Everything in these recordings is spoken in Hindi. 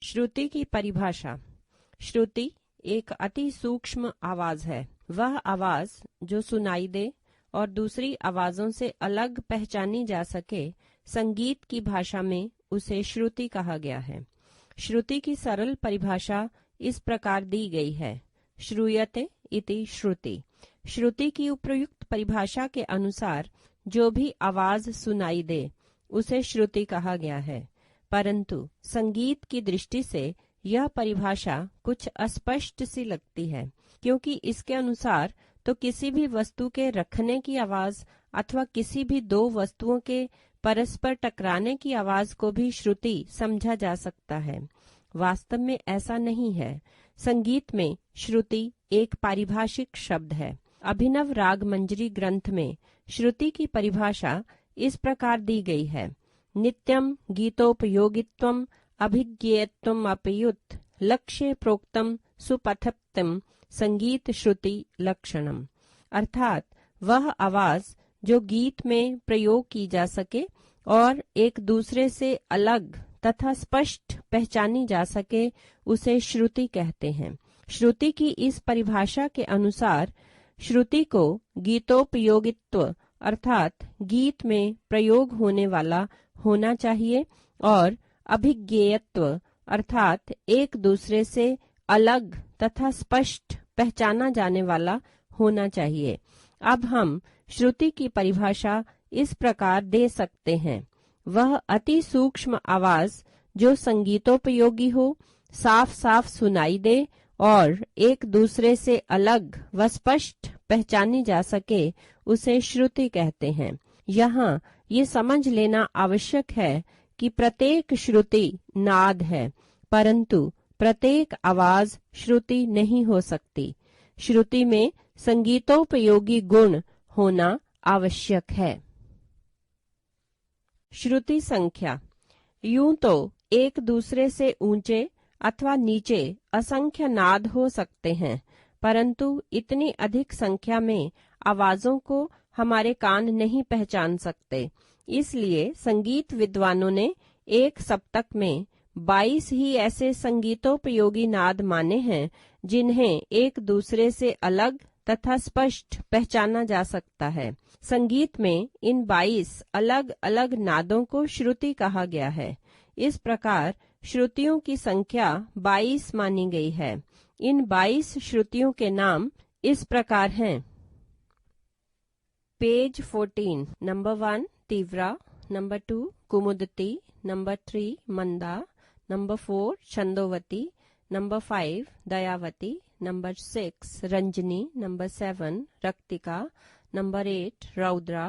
श्रुति की परिभाषा। श्रुति एक अति सूक्ष्म आवाज है। वह आवाज जो सुनाई दे और दूसरी आवाजों से अलग पहचानी जा सके, संगीत की भाषा में उसे श्रुति कहा गया है। श्रुति की सरल परिभाषा इस प्रकार दी गई है: श्रूयते इति श्रुति। श्रुति की उपयुक्त परिभाषा के अनुसार जो भी आवाज सुनाई दे उसे श्रुति कहा गया है, परंतु संगीत की दृष्टि से यह परिभाषा कुछ अस्पष्ट सी लगती है, क्योंकि इसके अनुसार तो किसी भी वस्तु के रखने की आवाज अथवा किसी भी दो वस्तुओं के परस्पर टकराने की आवाज को भी श्रुति समझा जा सकता है। वास्तव में ऐसा नहीं है। संगीत में श्रुति एक पारिभाषिक शब्द है। अभिनव राग मंजरी ग्रंथ में श्रुति की परिभाषा इस प्रकार दी गई है: नित्यम गीतोपयोगित्वम अभिज्ञेयत्वम अपयुत लक्ष्य प्रोक्तम सुपथप्तम संगीत श्रुति लक्षणम। अर्थात वह आवाज जो गीत में प्रयोग की जा सके और एक दूसरे से अलग तथा स्पष्ट पहचानी जा सके, उसे श्रुति कहते हैं। श्रुति की इस परिभाषा के अनुसार श्रुति को गीतोपयोगित्व अर्थात गीत में प्रयोग होने वाला होना चाहिए और अभिज्ञेयत्व अर्थात एक दूसरे से अलग तथा स्पष्ट पहचाना जाने वाला होना चाहिए। अब हम श्रुति की परिभाषा इस प्रकार दे सकते हैं: वह अति सूक्ष्म आवाज जो संगीतोपयोगी हो, साफ साफ सुनाई दे और एक दूसरे से अलग व स्पष्ट पहचानी जा सके, उसे श्रुति कहते हैं। यहाँ ये समझ लेना आवश्यक है कि प्रत्येक श्रुति नाद है, परंतु प्रत्येक आवाज श्रुति नहीं हो सकती। श्रुति में संगीतोपयोगी गुण होना आवश्यक है। श्रुति संख्या। यूं तो एक दूसरे से ऊंचे अथवा नीचे असंख्य नाद हो सकते हैं, परंतु इतनी अधिक संख्या में आवाजों को हमारे कान नहीं पहचान सकते। इसलिए संगीत विद्वानों ने एक सप्तक में 22 ही ऐसे संगीतोपयोगी नाद माने हैं जिन्हें एक दूसरे से अलग तथा स्पष्ट पहचाना जा सकता है। संगीत में इन 22 अलग अलग नादों को श्रुति कहा गया है। इस प्रकार श्रुतियों की संख्या 22 मानी गई है। इन 22 श्रुतियों के नाम इस प्रकार हैं: पेज 14, नंबर 1 तीव्रा, नंबर 2 कुमुदती, नंबर 3 मंदा, नंबर 4 छंदोवती, नंबर 5 दयावती, नंबर 6 रंजनी, नंबर 7 रक्तिका, नंबर 8 रौद्रा,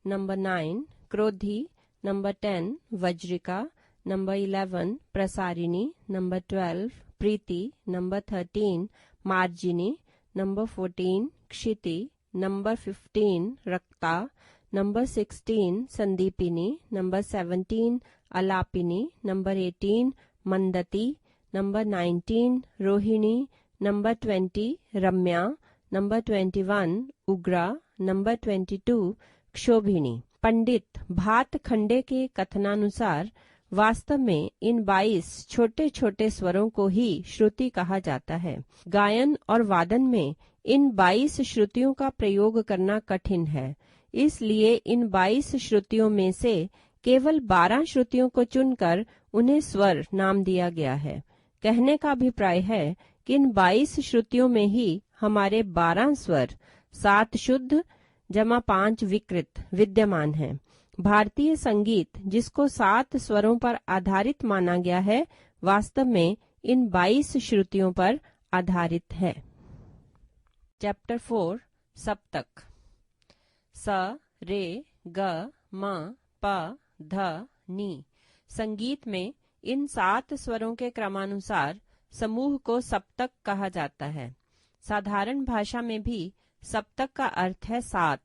नंबर 9 क्रोधी, नंबर 10 वज्रिका, नंबर 11 प्रसारिणी, नंबर 12 प्रीति, नंबर 13 मार्जिनी, नंबर 14 क्षिति, नंबर 15 रक्ता, नंबर 16 संदीपिनी, नंबर 17 अलापिनी, नंबर 18 मंदती, नंबर 19 रोहिणी, नंबर 20 रम्या, नंबर 21 उग्रा, नंबर 22 क्षोभिणी। पंडित भात खंडे के कथनानुसार वास्तव में इन 22 छोटे छोटे स्वरों को ही श्रुति कहा जाता है। गायन और वादन में इन 22 श्रुतियों का प्रयोग करना कठिन है, इसलिए इन 22 श्रुतियों में से केवल 12 श्रुतियों को चुनकर उन्हें स्वर नाम दिया गया है। कहने का अभिप्राय है कि इन 22 श्रुतियों में ही हमारे 12 स्वर, 7 शुद्ध जमा 5 विकृत विद्यमान हैं। भारतीय संगीत जिसको 7 स्वरों पर आधारित माना गया है, वास्तव में इन 22 श्रुतियों पर आधारित है। चैप्टर 4 सप्तक। स रे ग म प ध नी। संगीत में इन 7 स्वरों के क्रमानुसार समूह को सप्तक कहा जाता है। साधारण भाषा में भी सप्तक का अर्थ है 7।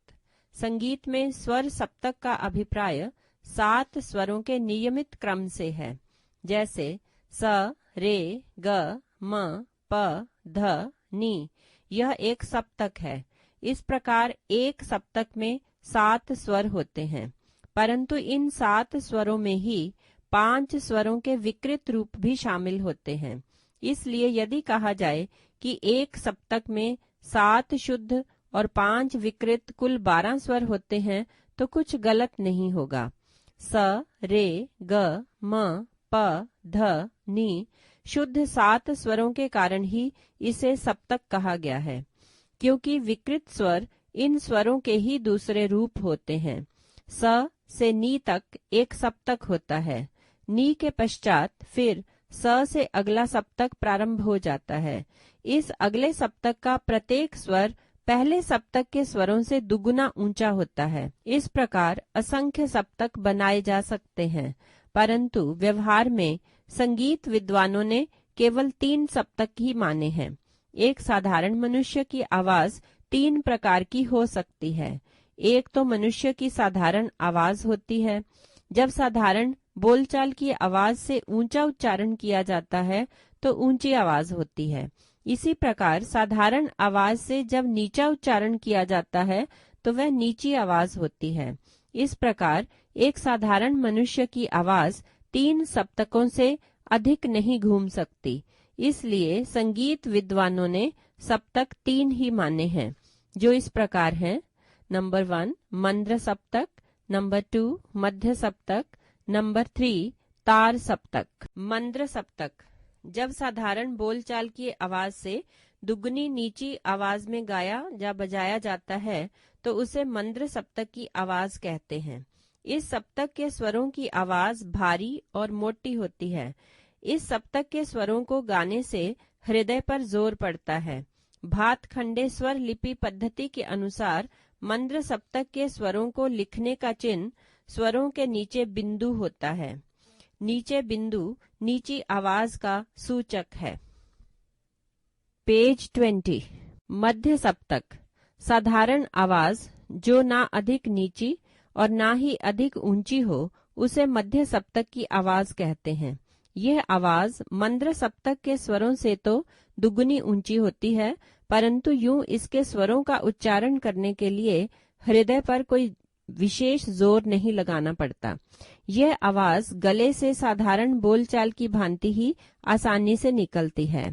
संगीत में स्वर सप्तक का अभिप्राय 7 स्वरों के नियमित क्रम से है, जैसे स रे ग म प ध नी। यह एक सप्तक है। इस प्रकार एक सप्तक में 7 स्वर होते हैं, परंतु इन 7 स्वरों में ही 5 स्वरों के विकृत रूप भी शामिल होते हैं। इसलिए यदि कहा जाए कि एक सप्तक में 7 शुद्ध और 5 विकृत कुल 12 स्वर होते हैं तो कुछ गलत नहीं होगा। स, रे, ग, म, प, ध, नी शुद्ध 7 स्वरों के कारण ही इसे सप्तक कहा गया है, क्योंकि विकृत स्वर इन स्वरों के ही दूसरे रूप होते हैं। स से नी तक एक सप्तक होता है। नी के पश्चात फिर स से अगला सप्तक प्रारंभ हो जाता है। इस अगले सप्तक का प्रत्येक स्वर पहले सप्तक के स्वरों से दुगुना ऊंचा होता है। इस प्रकार असंख्य सप्तक बनाए जा सकते हैं, परंतु व्यवहार में संगीत विद्वानों ने केवल 3 सप्तक ही माने हैं। एक साधारण मनुष्य की आवाज 3 प्रकार की हो सकती है। एक तो मनुष्य की साधारण आवाज होती है। जब साधारण बोलचाल की आवाज से ऊंचा उच्चारण किया जाता है तो ऊंची आवाज होती है। इसी प्रकार साधारण आवाज से जब नीचा उच्चारण किया जाता है तो वह नीची आवाज होती है। इस प्रकार एक साधारण मनुष्य की आवाज 3 सप्तकों से अधिक नहीं घूम सकती। इसलिए संगीत विद्वानों ने सप्तक 3 ही माने हैं, जो इस प्रकार हैं। नंबर 1 मंद्र सप्तक, नंबर 2 मध्य सप्तक, नंबर 3 तार सप्तक। मंद्र सप्तक जब साधारण बोलचाल की आवाज से दुगनी नीची आवाज में गाया या बजाया जाता है तो उसे मंद्र सप्तक की आवाज कहते हैं। इस सप्तक के स्वरों की आवाज भारी और मोटी होती है। इस सप्तक के स्वरों को गाने से हृदय पर जोर पड़ता है। भातखंडे स्वर लिपि पद्धति के अनुसार मंद्र सप्तक के स्वरों को लिखने का चिन्ह स्वरों के नीचे बिंदु होता है। नीचे बिंदु नीची आवाज का सूचक है। पेज 20 मध्य सप्तक साधारण आवाज जो ना अधिक नीची और ना ही अधिक ऊंची हो उसे मध्य सप्तक की आवाज कहते हैं। यह आवाज मंद्र सप्तक के स्वरों से तो दुगुनी ऊंची होती है, परंतु यूं इसके स्वरों का उच्चारण करने के लिए हृदय पर कोई विशेष जोर नहीं लगाना पड़ता। यह आवाज गले से साधारण बोलचाल की भांति ही आसानी से निकलती है।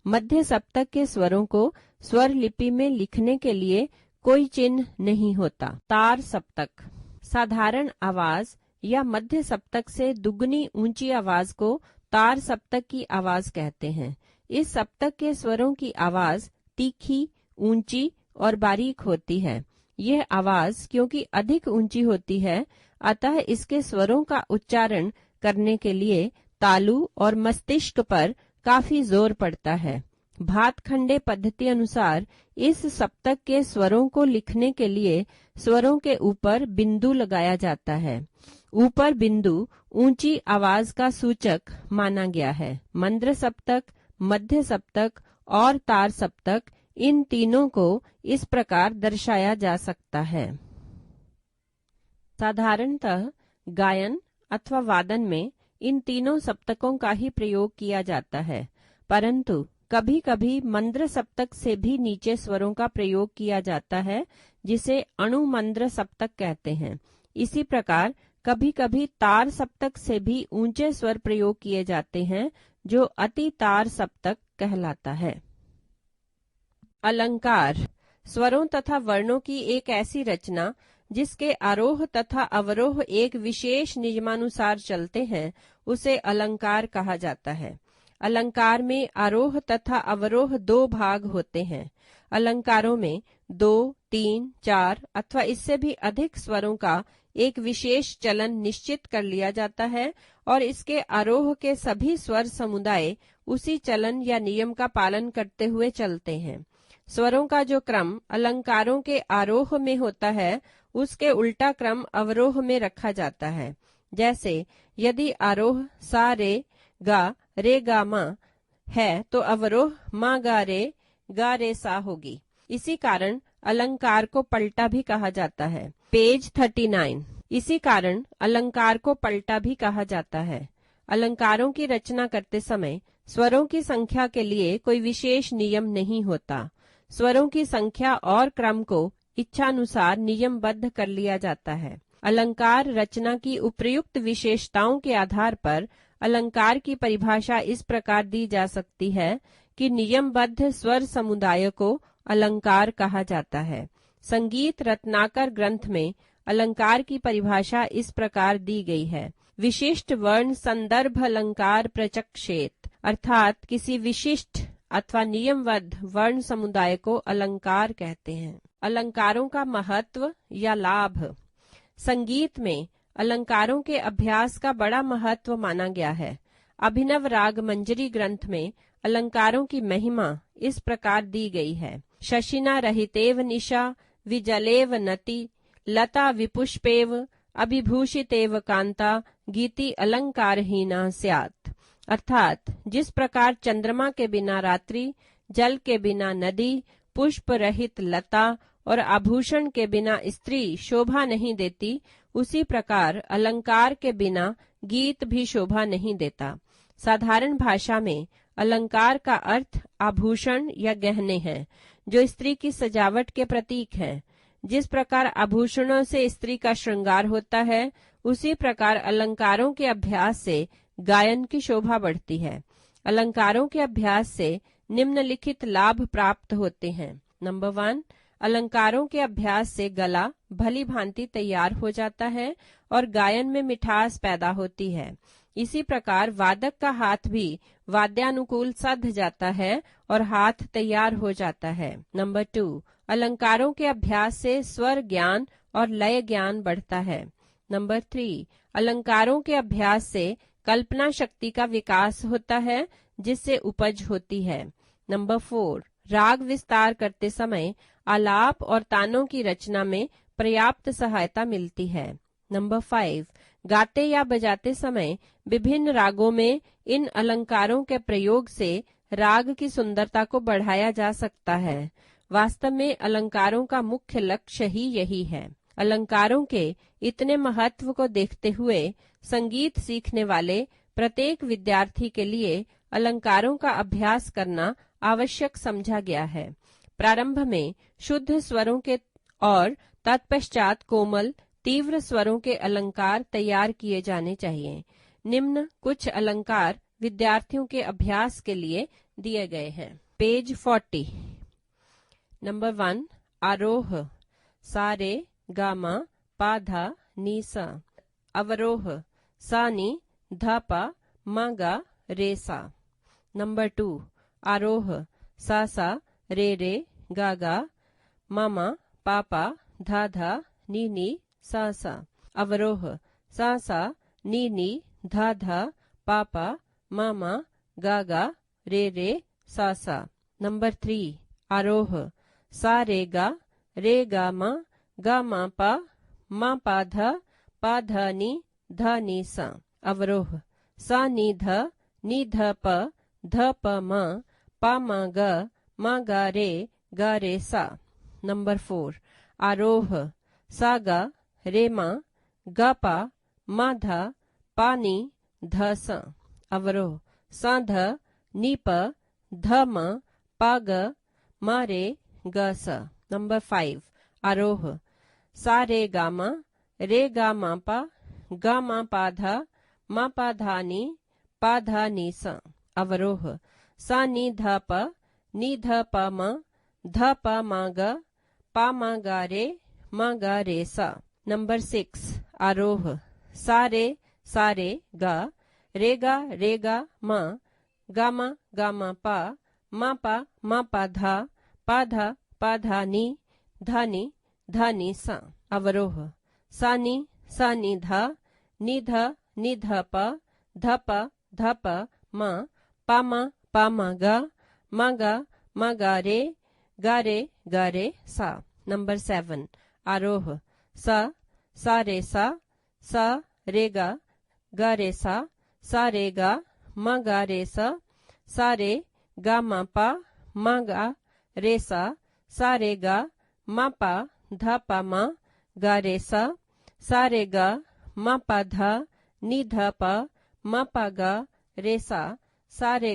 मध्य सप्तक के स्वरों को स्वर लिपि में लिखने के लिए कोई चिन्ह नहीं होता। तार सप्तक साधारण आवाज या मध्य सप्तक से दुगनी ऊंची आवाज को तार सप्तक की आवाज कहते हैं। इस सप्तक के स्वरों की आवाज तीखी, ऊंची और बारीक होती है। यह आवाज क्योंकि अधिक ऊंची होती है, अतः इसके स्वरों का उच्चारण करने के लिए तालु और मस्तिष्क पर काफी जोर पड़ता है। भातखंडे पद्धति अनुसार इस सप्तक के स्वरों को लिखने के लिए स्वरों के ऊपर बिंदु लगाया जाता है। ऊपर बिंदु ऊंची आवाज का सूचक माना गया है। मंद्र सप्तक, मध्य सप्तक और तार सप्तक, इन तीनों को इस प्रकार दर्शाया जा सकता है। साधारणतः गायन अथवा वादन में इन तीनों सप्तकों का ही प्रयोग किया जाता है, परंतु कभी कभी मंद्र सप्तक से भी नीचे स्वरों का प्रयोग किया जाता है, जिसे अणुमंद्र सप्तक कहते हैं। इसी प्रकार कभी कभी तार सप्तक से भी ऊंचे स्वर प्रयोग किए जाते हैं, जो अति तार सप्तक कहलाता है। अलंकार स्वरों तथा वर्णों की एक ऐसी रचना जिसके आरोह तथा अवरोह एक विशेष नियमानुसार चलते हैं, उसे अलंकार कहा जाता है। अलंकार में आरोह तथा अवरोह 2 भाग होते हैं। अलंकारों में 2, 3, 4 अथवा इससे भी अधिक स्वरों का एक विशेष चलन निश्चित कर लिया जाता है और इसके आरोह के सभी स्वर समुदाय उसी चलन या नियम का पालन करते हुए चलते हैं। स्वरों का जो क्रम अलंकारों के आरोह में होता है, उसके उल्टा क्रम अवरोह में रखा जाता है। जैसे यदि आरोह सा रे गा मा है तो अवरोह मा गा रे सा होगी। इसी कारण अलंकार को पलटा भी कहा जाता है। पेज 39 इसी कारण अलंकार को पलटा भी कहा जाता है। अलंकारों की रचना करते समय स्वरों की संख्या के लिए कोई विशेष नियम नहीं होता। स्वरों की संख्या और क्रम को इच्छानुसार नियमबद्ध कर लिया जाता है। अलंकार रचना की उपर्युक्त विशेषताओं के आधार पर अलंकार की परिभाषा इस प्रकार दी जा सकती है कि नियमबद्ध स्वर समुदाय को अलंकार कहा जाता है। संगीत रत्नाकर ग्रंथ में अलंकार की परिभाषा इस प्रकार दी गई है। विशिष्ट वर्ण संदर्भ अलंकार प्रचक्षेत, अर्थात किसी विशिष्ट अथवा नियमबद्ध वर्ण समुदाय को अलंकार कहते हैं। अलंकारों का महत्व या लाभ। संगीत में अलंकारों के अभ्यास का बड़ा महत्व माना गया है। अभिनव राग मंजरी ग्रंथ में अलंकारों की महिमा इस प्रकार दी गई है। शशिना रहितेव निशा विजलेव नति लता विपुष्पेव अभिभूषितेव कांता गीति अलंकारहीना स्यात्, अर्थात जिस प्रकार चंद्रमा के बिना रात्रि, जल के बिना नदी, पुष्प रहित लता और आभूषण के बिना स्त्री शोभा नहीं देती, उसी प्रकार अलंकार के बिना गीत भी शोभा नहीं देता। साधारण भाषा में अलंकार का अर्थ आभूषण या गहने हैं, जो स्त्री की सजावट के प्रतीक हैं। जिस प्रकार आभूषणों से स्त्री का श्रृंगार होता है, उसी प्रकार अलंकारों के अभ्यास से गायन की शोभा बढ़ती है। अलंकारों के अभ्यास से निम्नलिखित लाभ प्राप्त होते हैं। नंबर 1, अलंकारों के अभ्यास से गला भली भांति तैयार हो जाता है और गायन में मिठास पैदा होती है। इसी प्रकार वादक का हाथ भी वाद्यानुकूल सध जाता है और हाथ तैयार हो जाता है। नंबर 2, अलंकारों के अभ्यास से स्वर ज्ञान और लय ज्ञान बढ़ता है। नंबर 3, अलंकारों के अभ्यास से कल्पना शक्ति का विकास होता है, जिससे उपज होती है। नंबर 4, राग विस्तार करते समय आलाप और तानों की रचना में पर्याप्त सहायता मिलती है। नंबर 5, गाते या बजाते समय विभिन्न रागों में इन अलंकारों के प्रयोग से राग की सुंदरता को बढ़ाया जा सकता है। वास्तव में अलंकारों का मुख्य लक्ष्य ही यही है। अलंकारों के इतने महत्व को देखते हुए संगीत सीखने वाले प्रत्येक विद्यार्थी के लिए अलंकारों का अभ्यास करना आवश्यक समझा गया है। प्रारंभ में शुद्ध स्वरों के और तत्पश्चात कोमल तीव्र स्वरों के अलंकार तैयार किए जाने चाहिए। निम्न कुछ अलंकार विद्यार्थियों के अभ्यास के लिए दिए गए हैं। पेज 40। नंबर 1, आरोह सारे गामा पाधा नीसा। अवरोह सानी धापा मागा रेसा। नंबर 2, आरोह सासा रे रे गागा मामा पापा धाधा नीनी सासा। अवरोह सासा नीनी धाधा पापा मामा गागा रे रे सासा। नंबर 3, आरोह सा रे गा मा पा धा नी सा। अवरोह सा नी ध प मा गा रे सा। नंबर 4, आरोह सा रे गा पा नी ध सा। अवरोह सा नी ध पा मा रे ग सा। नंबर 5, आरोह सा रे गा मा पा धा नी सा। अवरोह सा नी ध प मा गा रे सा। नंबर 6, आरोह सा रे गा मा पा धा नी सा। अवरोह सा नी ध प पा मा गा रे सा। नंबर 7, आरोह सा रे गा रे सा रे गा रे सा रे गा मा गा रे सा रे गा पा मा गा रे सा रे गा पा ध पा गा रे सा रे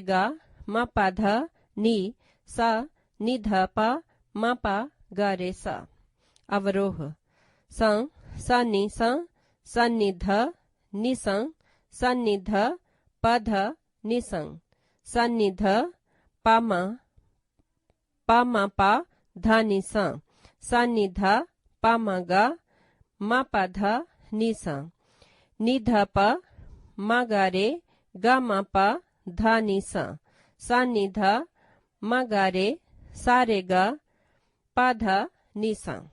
गा पा नी ध पा गा रे सा। अवरोह सा सनिस सन्निध निसं सन्निध पध निसं सन्निध पम पा धनिस सन्निध पमग मपध निस निधप मगरे गमप धनिस सन्निध मगरे सारेग पध निस।